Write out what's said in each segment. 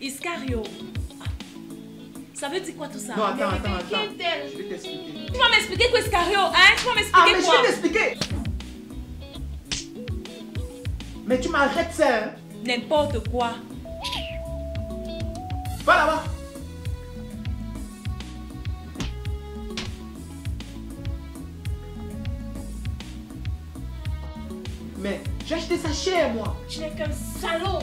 Iscario. Ça veut dire quoi tout ça? Non, attends. Qui est-elle? Je vais t'expliquer. Tu vas m'expliquer quoi, Iscario? Hein? Tu vas m'expliquer Ah, mais quoi? je vais t'expliquer. Mais tu m'arrêtes ça, hein? N'importe quoi. Va là-bas. Mais j'ai acheté ça cher, moi. Tu n'es qu'un salaud.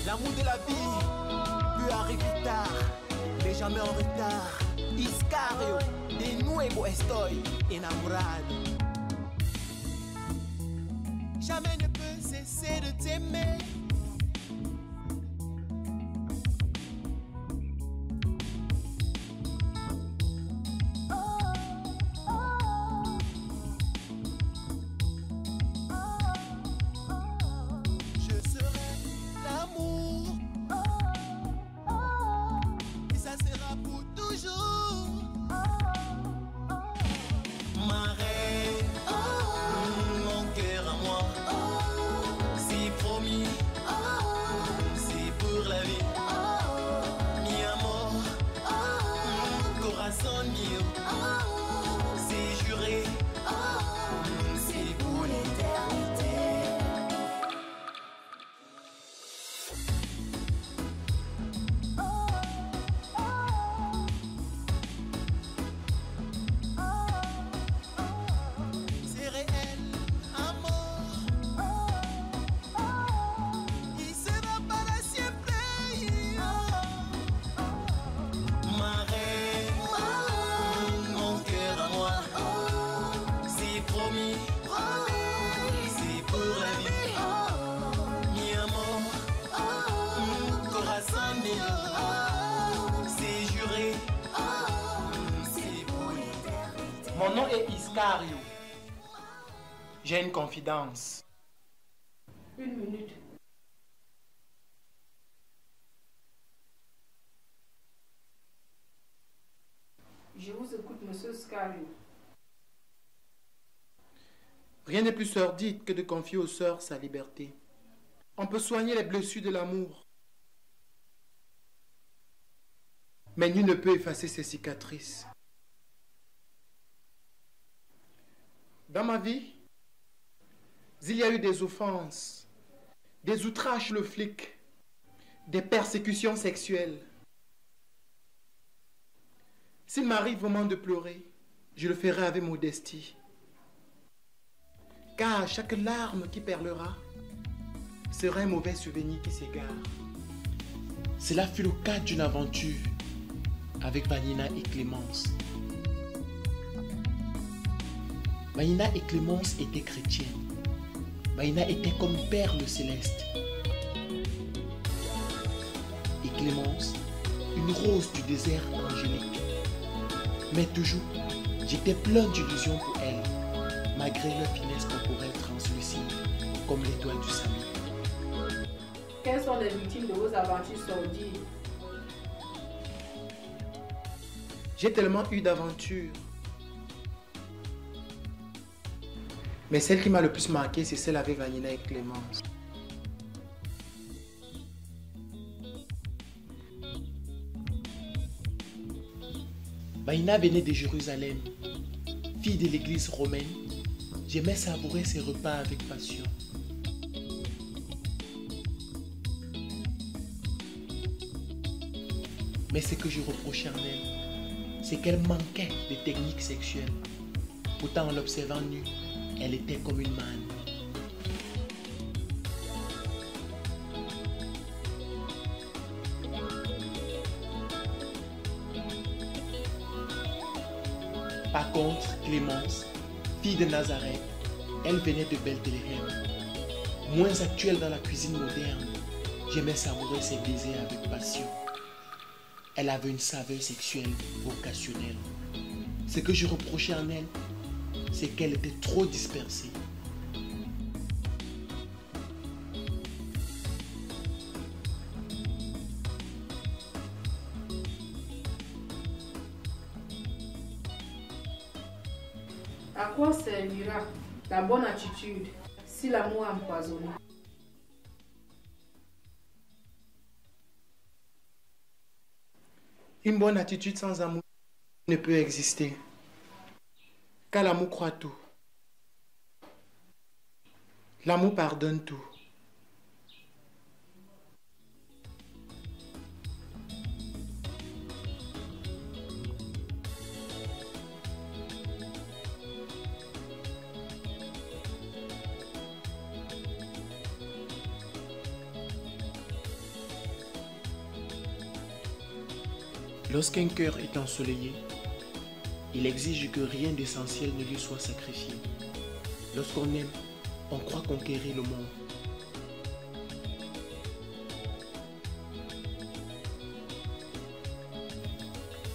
L'amour de la vie peut arriver tard, mais jamais en retard. Iscario, de nuevo estoy enamorado. Jamais ne peut cesser de t'aimer. C'est juré, c'est pour l'éternité. C'est réel, amour. Il sera para siempre. Ma reine, mon cœur à moi. C'est promis, c'est pour la vie. Mi amor, corazón mío. C'est juré, c'est pour l'éternité. Mon nom est Iscario. J'ai une confidence. Une minute. Je vous écoute, monsieur Iscario. Rien n'est plus sordide que de confier aux sœurs sa liberté. On peut soigner les blessures de l'amour, mais nul ne peut effacer ses cicatrices. Dans ma vie, il y a eu des offenses, des outrages sur le flic, des persécutions sexuelles. S'il m'arrive vraiment de pleurer, je le ferai avec modestie. Car chaque larme qui perlera sera un mauvais souvenir qui s'égare. Cela fut le cas d'une aventure avec Vanina et Clémence. Vanina et Clémence étaient chrétiennes. Vanina était comme perle céleste. Et Clémence, une rose du désert angélique. Mais toujours, j'étais plein d'illusions pour elle, malgré leur finesse corporelle translucide, comme l'étoile du salut. Quelles sont les victimes de vos aventures sordides? J'ai tellement eu d'aventures. Mais celle qui m'a le plus marqué, c'est celle avec Vanina et Clémence. Vanina venait de Jérusalem. Fille de l'église romaine, j'aimais savourer ses repas avec passion. Mais ce que je reprochais en elle, c'est qu'elle manquait de techniques sexuelles. Pourtant, en l'observant nue, elle était comme une manne. Par contre, Clémence, fille de Nazareth, elle venait de Bethléem. Moins actuelle dans la cuisine moderne, j'aimais savourer ses baisers avec passion. Elle avait une saveur sexuelle vocationnelle. Ce que je reprochais en elle, c'est qu'elle était trop dispersée. À quoi servira la bonne attitude si l'amour est empoisonné? Une bonne attitude sans amour ne peut exister. Car l'amour croit tout. L'amour pardonne tout. Lorsqu'un cœur est ensoleillé, il exige que rien d'essentiel ne lui soit sacrifié. Lorsqu'on aime, on croit conquérir le monde.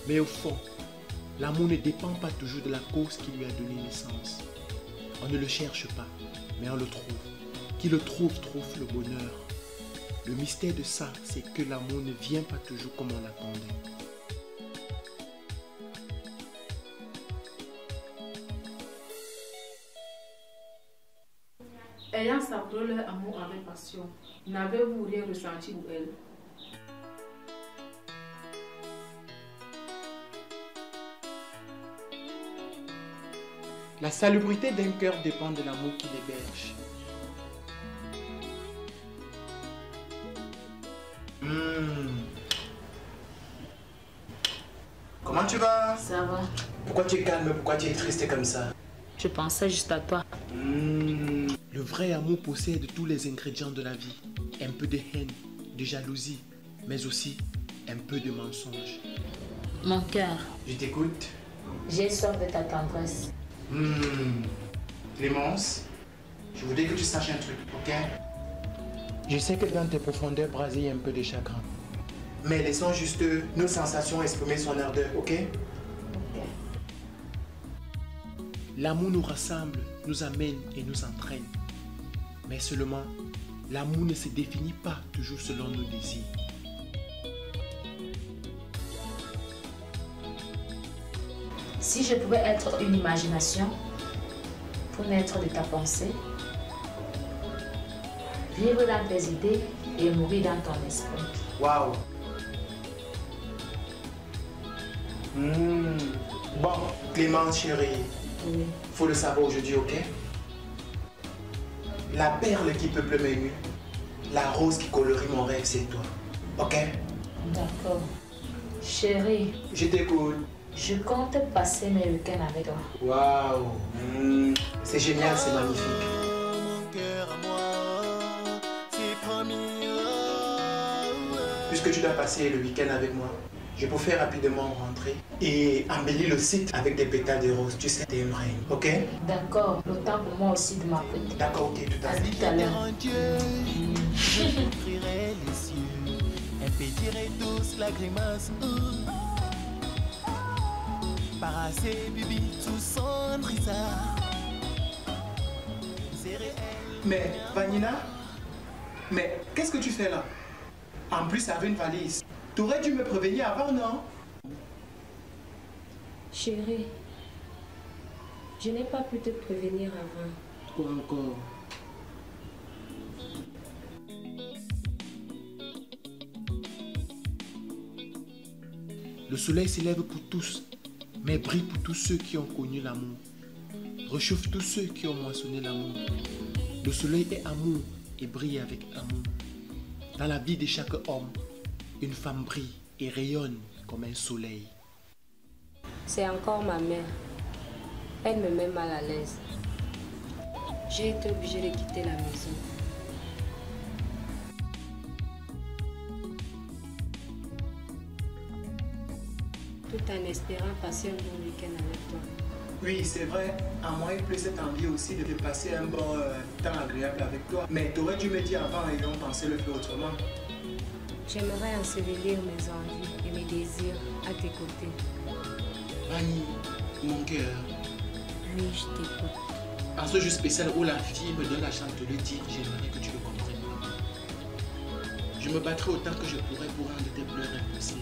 Mais au fond, l'amour ne dépend pas toujours de la cause qui lui a donné naissance. On ne le cherche pas, mais on le trouve. Qui le trouve, trouve le bonheur. Le mystère de ça, c'est que l'amour ne vient pas toujours comme on l'attendait. Ayant savouré leur amour avec passion, n'avez-vous rien ressenti pour elle? La salubrité d'un cœur dépend de l'amour qui l'héberge. Comment tu vas? Ça va. Pourquoi tu es calme? Pourquoi tu es triste comme ça? Je pensais juste à toi. Le vrai amour possède tous les ingrédients de la vie. Un peu de haine, de jalousie, mais aussi un peu de mensonge. Mon cœur, Je t'écoute. j'ai soif de ta tendresse. Clémence, je voudrais que tu saches un truc, ok? Je sais que dans tes profondeurs brasille un peu de chagrin. Mais laissons juste nos sensations exprimer son ardeur, ok? L'amour nous rassemble, nous amène et nous entraîne. Mais seulement, l'amour ne se définit pas toujours selon nos désirs. Si je pouvais être une imagination pour naître de ta pensée, vivre dans tes idées et mourir dans ton esprit. Waouh! Bon, Clémence chérie, Oui. faut le savoir aujourd'hui, ok? La perle qui peuple mes nuits, la rose qui colorie mon rêve, c'est toi, ok? D'accord. Chérie, Je t'écoute. je compte passer mes week-ends avec toi. Waouh! C'est génial, c'est magnifique. Mon cœur à moi, c'est promis. Puisque tu dois passer le week-end avec moi, je peux faire rapidement rentrer et embellir le site avec des pétales de rose. Tu sais, t'aimerais, ok? D'accord. Le temps pour moi aussi de m'apprêter. D'accord, ok, tout à À fait. tout à l'heure. En Dieu, je t'offrirai les cieux, impédirai tous la grimace. Parassé, bibi, tout son brisard. C'est réel. Mais, Vanina, mais qu'est-ce que tu fais là? En plus, avec une valise. Tu aurais dû me prévenir avant, non? Chérie, je n'ai pas pu te prévenir avant. Quoi encore? Le soleil s'élève pour tous, mais brille pour tous ceux qui ont connu l'amour. Réchauffe tous ceux qui ont moissonné l'amour. Le soleil est amour et brille avec amour. Dans la vie de chaque homme, une femme brille et rayonne comme un soleil. C'est encore ma mère. Elle me met mal à l'aise. J'ai été obligée de quitter la maison. Tout en espérant passer un bon week-end avec toi. Oui, c'est vrai. À moi, il plaît cette envie aussi de passer un bon temps agréable avec toi. Mais tu aurais dû me dire avant et on pensait le faire autrement. J'aimerais ensevelir mes envies et mes désirs à tes côtés. Annie, Mon cœur, Oui, je t'écoute. en ce jour spécial où la fille me donne la chance de le dire, j'aimerais que tu le comprennes. Je me battrai autant que je pourrai pour rendre tes pleurs impossibles.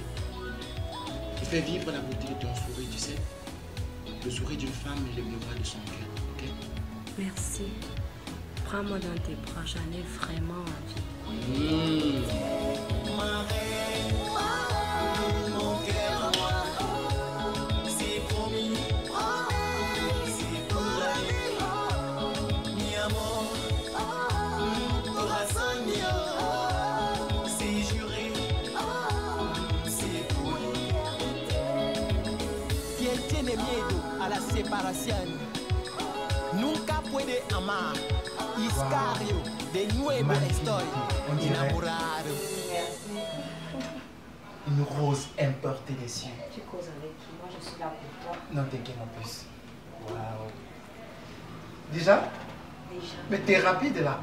Et faire vivre la beauté de ton sourire, tu sais. Le sourire d'une femme est le miroir de son cœur, ok? Merci. Prends-moi dans tes bras, j'en ai vraiment envie. Ma reine, mon cœur à moi, c'est promis, c'est pour la vie. Mi amor, corazón mío, c'est juré, c'est promis. Quien tiene miedo a la separación nunca puede amar. Iscario, de nuevo estoy enamorado. Une rose importée des cieux. Tu causes avec qui? Moi, je suis là pour toi. Non, t'inquiète mon plus. Waouh. Déjà? Déjà. Mais t'es rapide là.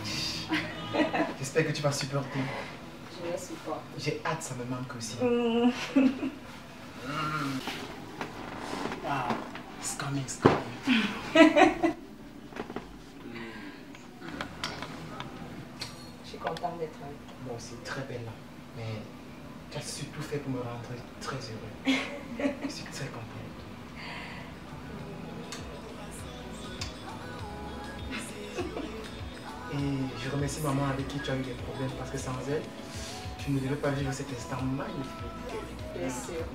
Je suis. J'espère que tu vas supporter. Je les supporte. J'ai hâte, ça me manque aussi. Wow. It's coming, it's coming. Je suis contente d'être avec toi. Moi aussi, très belle là. Mais tu as surtout fait pour me rendre très heureux. Je suis très contente. Et je remercie maman avec qui tu as eu des problèmes parce que sans elle, tu ne devais pas vivre cet instant magnifique. Bien sûr.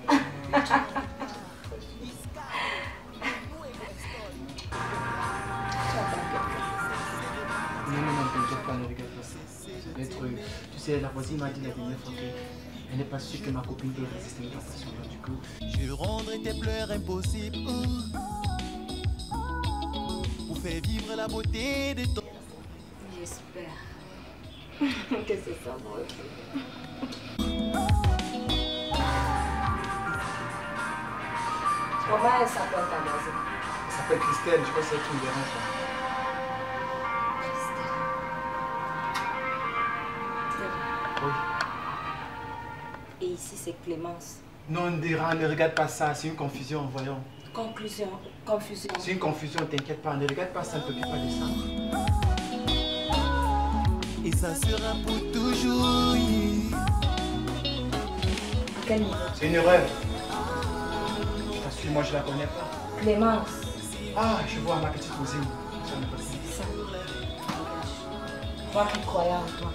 Non, t'inquiète pas, ne regarde pas ça. Ça doit être... Tu sais, la voisine m'a dit la dernière fois qu'elle n'est pas sûre que ma copine peut résister à une tentation. Du coup, Je rendrai tes pleurs impossibles pour faire vivre la beauté de ton... J'espère que c'est ça, moi aussi. Comment elle s'appelle ta voisine? elle s'appelle Christelle, je crois que c'est elle qui me dérange. Oui. Et ici, c'est Clémence. Non, Ndira, ne regarde pas ça, c'est une confusion, voyons. Confusion. C'est une confusion, t'inquiète pas, ne regarde pas ça, ne t'occupe pas de ça. Et ça sera pour toujours. À quel niveau? C'est une erreur. Je t'assure, moi je la connais pas. Clémence. Ah, je vois ma petite cousine. Ça me passe. Ça. Dégage. Moi qui croyais en toi.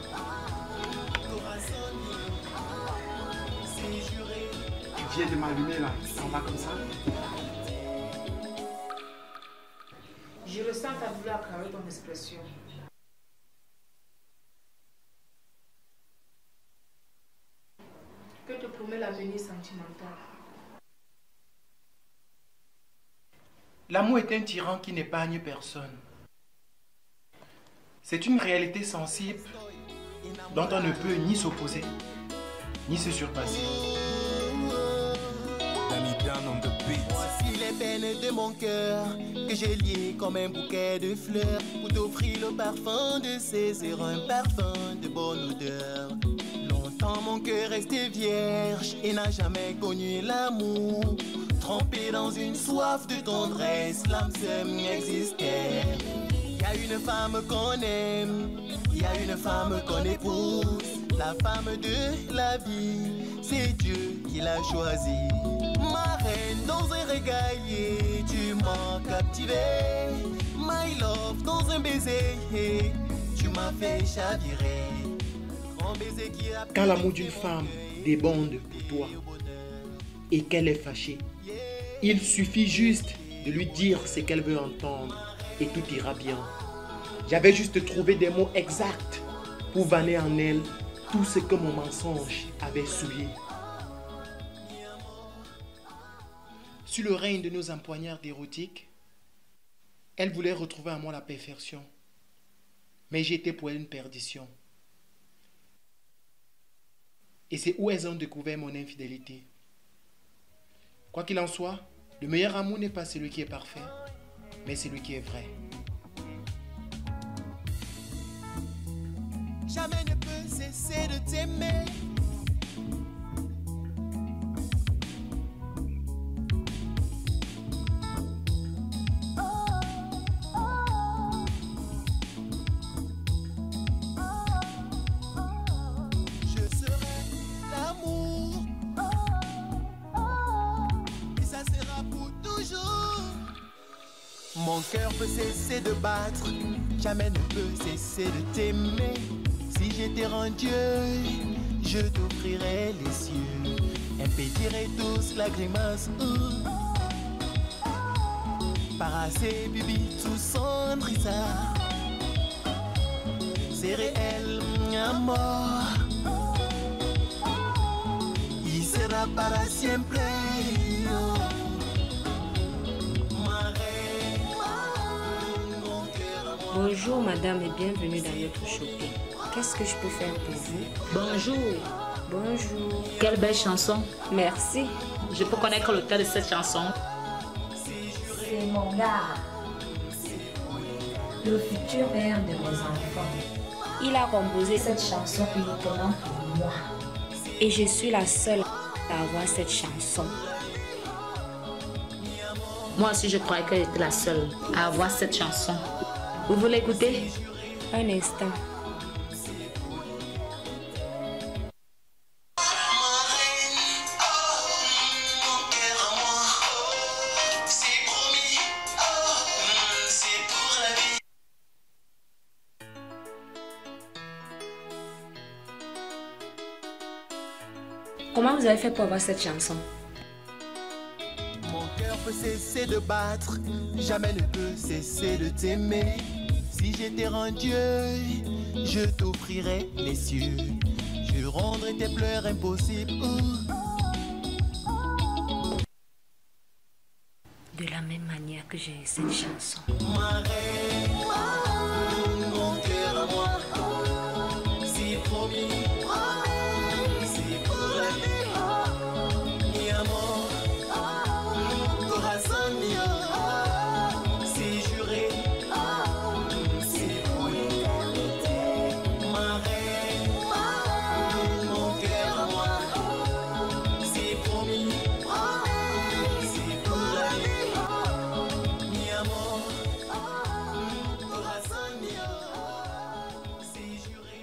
Tu viens de m'allumer là, ça va comme ça. Je ressens ta douleur à travers ton expression. Que te promet l'avenir sentimental? L'amour est un tyran qui n'épargne personne. C'est une réalité sensible dont on ne peut ni s'opposer, ni se surpasser. Voici les peines de mon cœur que j'ai liées comme un bouquet de fleurs pour t'offrir le parfum de Césaire, un parfum de bonne odeur. Longtemps mon cœur restait vierge et n'a jamais connu l'amour. Trempé dans une soif de tendresse, l'âme seule existait. Il y a une femme qu'on aime, il y a une femme qu'on épouse. La femme de la vie, c'est Dieu qui l'a choisie. Ma reine dans un régaillé, tu m'as captivé. My love dans un baiser, tu m'as fait chavirer. Grand baiser qui a... Quand l'amour d'une femme déborde pour toi et qu'elle est fâchée, il suffit juste de lui dire ce qu'elle veut entendre et tout ira bien. J'avais juste trouvé des mots exacts pour vanner en elle tout ce que mon mensonge avait souillé. Sur le règne de nos empoignards érotiques, elle voulait retrouver en moi la perfection. Mais j'étais pour elle une perdition. Et c'est où elles ont découvert mon infidélité. Quoi qu'il en soit, le meilleur amour n'est pas celui qui est parfait, mais celui qui est vrai. Jamais ne peut cesser de t'aimer. Mon cœur peut cesser de battre, jamais ne peut cesser de t'aimer. Si j'étais un dieu, je t'offrirais les cieux, impédirais tous la grimace. Parassé, bibi, tout son brisard. C'est réel, amor. Y sera para siempre. Bonjour madame et bienvenue dans notre shopping. Qu'est-ce que je peux faire pour vous? Bonjour. Bonjour. Quelle belle chanson. Merci. Je peux connaître l'auteur de cette chanson? C'est mon gars. Le futur père de mes enfants. Il a composé Cette chanson uniquement pour moi. et je suis la seule à avoir cette chanson. Moi aussi, je croyais que j'étais la seule à avoir cette chanson. Vous voulez écouter? Un instant. Comment vous avez fait pour avoir cette chanson? Mon cœur peut cesser de battre, jamais ne peut cesser de t'aimer. Si j'étais un dieu, je t'offrirais les cieux, je rendrais tes pleurs impossibles. De la même manière que j'ai cette chanson. Ma reine, mon cœur à moi, c'est promis, c'est pour la vie. Mi amor, corazón mío, c'est juré, c'est pour l'éternité. Ma reine, mon cœur à moi, c'est promis, c'est pour la vie. Mi amor, corazón mío, c'est juré.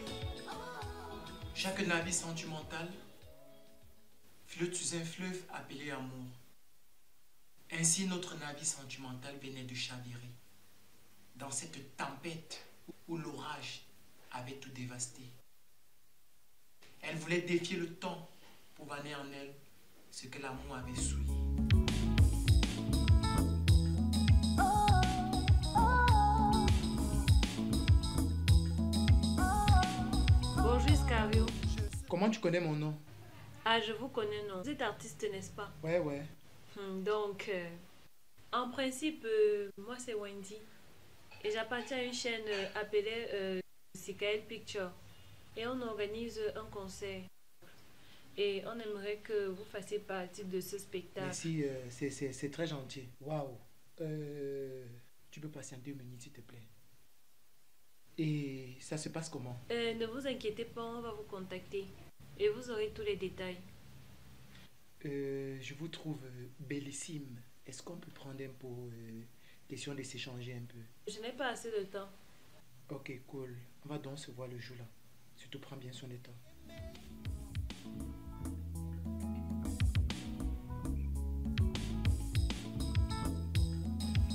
Chaque navire sentimental flotte sur un fleuve appelé amour. Ainsi, notre navire sentimental venait de chavirer dans cette tempête où l'orage avait tout dévasté. Elle voulait défier le temps pour vanner en elle ce que l'amour avait souillé. Bonjour Iscario. Comment tu connais mon nom? Ah, je vous connais, non? Vous êtes artiste, n'est-ce pas? Ouais. Donc, en principe, moi c'est Wendy. Et j'appartiens à une chaîne appelée Sikael Picture. Et on organise un concert. Et on aimerait que vous fassiez partie de ce spectacle. Merci, c'est très gentil. Waouh. Tu peux patienter 2 minutes, s'il te plaît. Et ça se passe comment? Ne vous inquiétez pas, on va vous contacter. Et vous aurez tous les détails. Je vous trouve bellissime. Est-ce qu'on peut prendre un peu question de s'échanger un peu? Je n'ai pas assez de temps. Ok, cool. On va donc se voir le jour là. Surtout prends bien son état.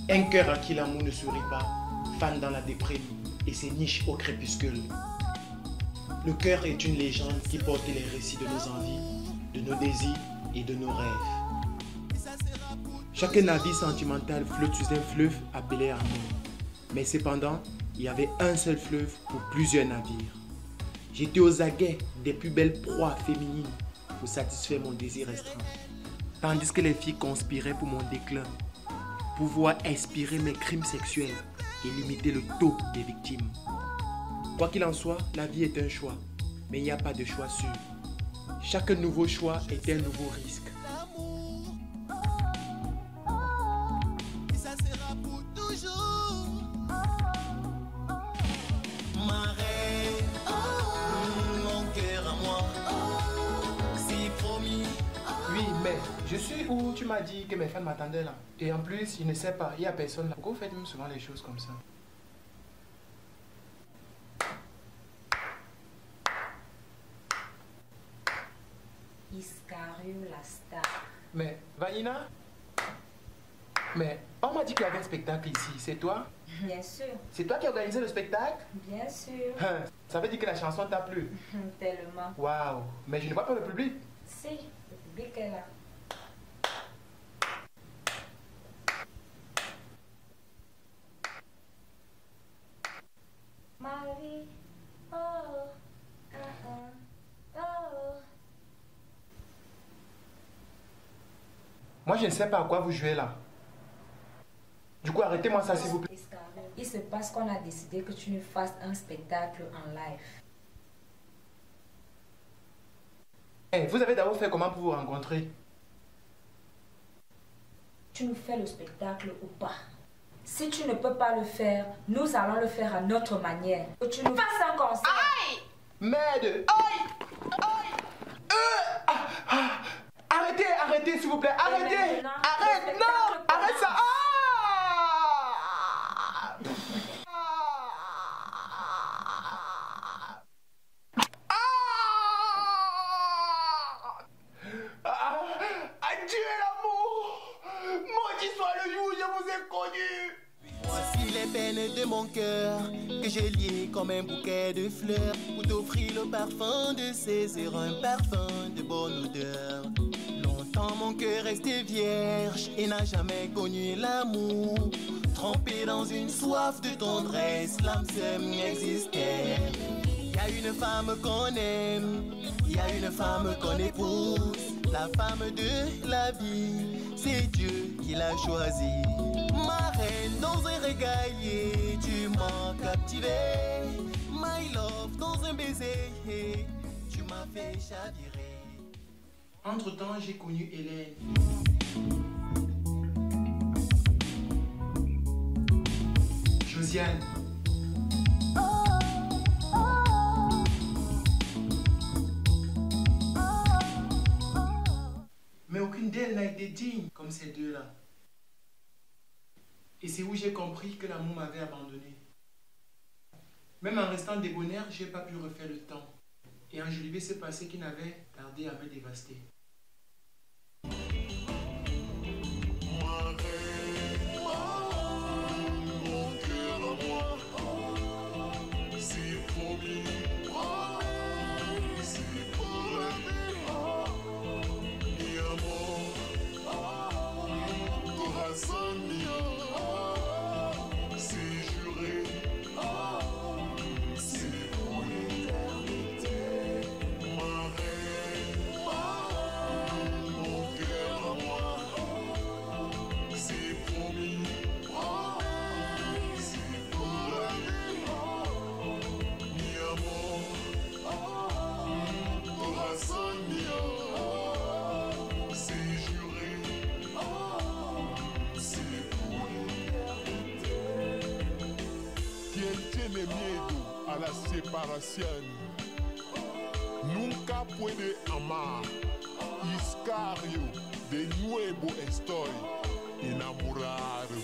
Un cœur à qui l'amour ne sourit pas, fan dans la déprime et ses niches au crépuscule. Le cœur est une légende qui porte les récits de nos envies, de nos désirs et de nos rêves. Chaque navire sentimental flotte sur un fleuve appelé amour. Mais cependant, il y avait un seul fleuve pour plusieurs navires. J'étais aux aguets des plus belles proies féminines pour satisfaire mon désir restreint. Tandis que les filles conspiraient pour mon déclin, pouvoir expirer mes crimes sexuels et limiter le taux des victimes. Quoi qu'il en soit, la vie est un choix, mais il n'y a pas de choix sûr. Chaque nouveau choix est un nouveau risque. Et ça sera pour toujours. Ma reine, mon cœur à moi, c'est promis. Oui, mais je suis où tu m'as dit que mes fans m'attendaient là. Et en plus, je ne sais pas, il n'y a personne là. Pourquoi vous faites même souvent les choses comme ça? Iscario la star. Mais, Vanina? Mais on m'a dit qu'il y avait un spectacle ici, c'est toi? Bien sûr. C'est toi qui as organisé le spectacle? Bien sûr. Ça veut dire que la chanson t'a plu? Tellement. Waouh, mais je ne vois pas le public. Si, le public est là. Marie, oh, oh. Moi, je ne sais pas à quoi vous jouez là. Du coup, arrêtez-moi ça, s'il vous plaît. Il se passe qu'on a décidé que tu nous fasses un spectacle en live. Hey, vous avez d'abord fait comment pour vous rencontrer? Tu nous fais le spectacle ou pas? Si tu ne peux pas le faire, nous allons le faire à notre manière. Que tu nous fasses un concert. Aïe! Merde! Aïe! Aïe! Arrêtez, arrêtez, s'il vous plaît, arrêtez! Arrête, non! Arrête ça! Adieu l'amour! Maudit soit le jour où je vous ai connu! Voici les peines de mon cœur que j'ai liées comme un bouquet de fleurs pour t'offrir le parfum de saisir un parfum de bonne odeur. Longtemps mon cœur restait vierge et n'a jamais connu l'amour. Trempé dans une soif de tendresse, l'âme seule existait. Y a une femme qu'on aime, y a une femme qu'on épouse. La femme de la vie, c'est Dieu qui l'a choisie. Ma reine dans un régaillé, tu m'as captivé. My love dans un baiser, tu m'as fait chavirer. Entre-temps, j'ai connu Hélène. Josiane. Mais aucune d'elles n'a été digne comme ces deux-là. Et c'est où j'ai compris que l'amour m'avait abandonné. Même en restant débonnaire, je n'ai pas pu refaire le temps. Et enjoliver ce passé qui n'avait tardé à me dévaster. La separación. Nunca puede amar. Iscario, de nuevo estoy enamorado.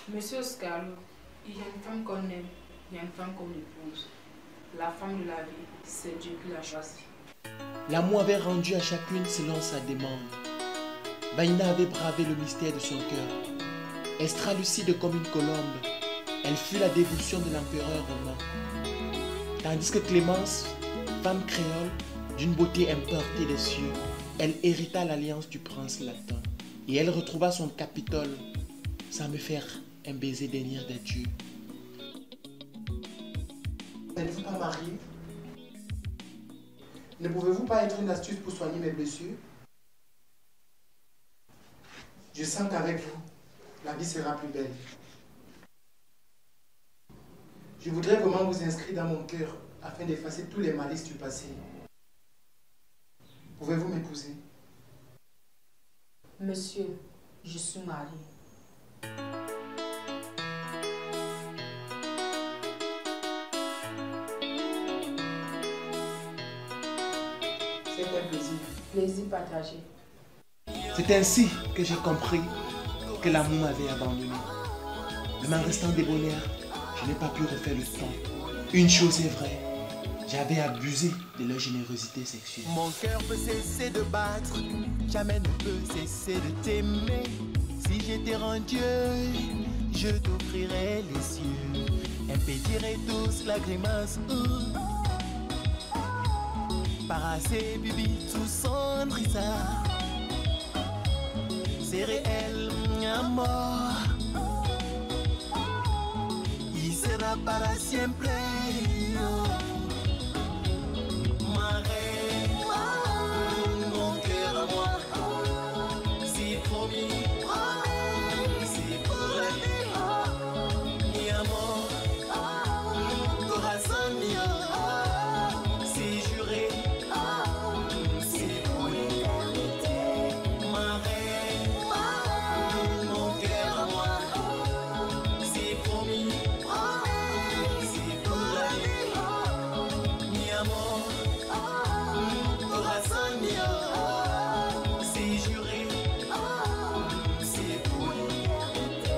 Monsieur Oscaro, il y a une femme qu'on aime, il y a une femme qu'on épouse. La femme de la vie, c'est Dieu qui l'a choisie. L'amour avait rendu à chacune selon sa demande. Vaina avait bravé le mystère de son cœur. Estra lucide comme une colombe, elle fut la dévotion de l'empereur romain. Tandis que Clémence, femme créole, d'une beauté importée des cieux, elle hérita l'alliance du prince latin. Et elle retrouva son Capitole, sans me faire un baiser dernier des dieux. N'êtes-vous pas marié? Ne pouvez-vous pas être une astuce pour soigner mes blessures? Je sens qu'avec vous, la vie sera plus belle. Je voudrais vraiment vous inscrire dans mon cœur afin d'effacer tous les malices du passé. Pouvez-vous m'épouser? Monsieur, je suis mariée. C'est un plaisir. Plaisir partagé. C'est ainsi que j'ai compris que l'amour m'avait abandonné. Même en restant débonnaire, je n'ai pas pu refaire le temps. Une chose est vraie, J'avais abusé de leur générosité sexuelle. Mon cœur peut cesser de battre, jamais ne peut cesser de t'aimer. Si j'étais un dieu, je t'offrirais les cieux, impédirais tous la grimace. Parassé, bibi, tout sans brisard. C'est réel, amor. Y sera para siempre. Ma reine, mon cœur à moi. C'est promis, c'est pour la vie. Mi amor, corazón mío. C'est juré, c'est pour l'éternité. Ma reine, mon cœur à moi. C'est promis, c'est pour la vie. Mi amor, corazón mío. C'est juré, c'est pour l'éternité.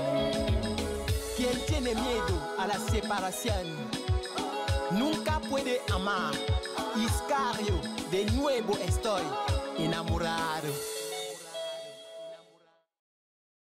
Quien tiene miedo a la separación nunca puede amar. Iscario, de nuevo estoy enamorado.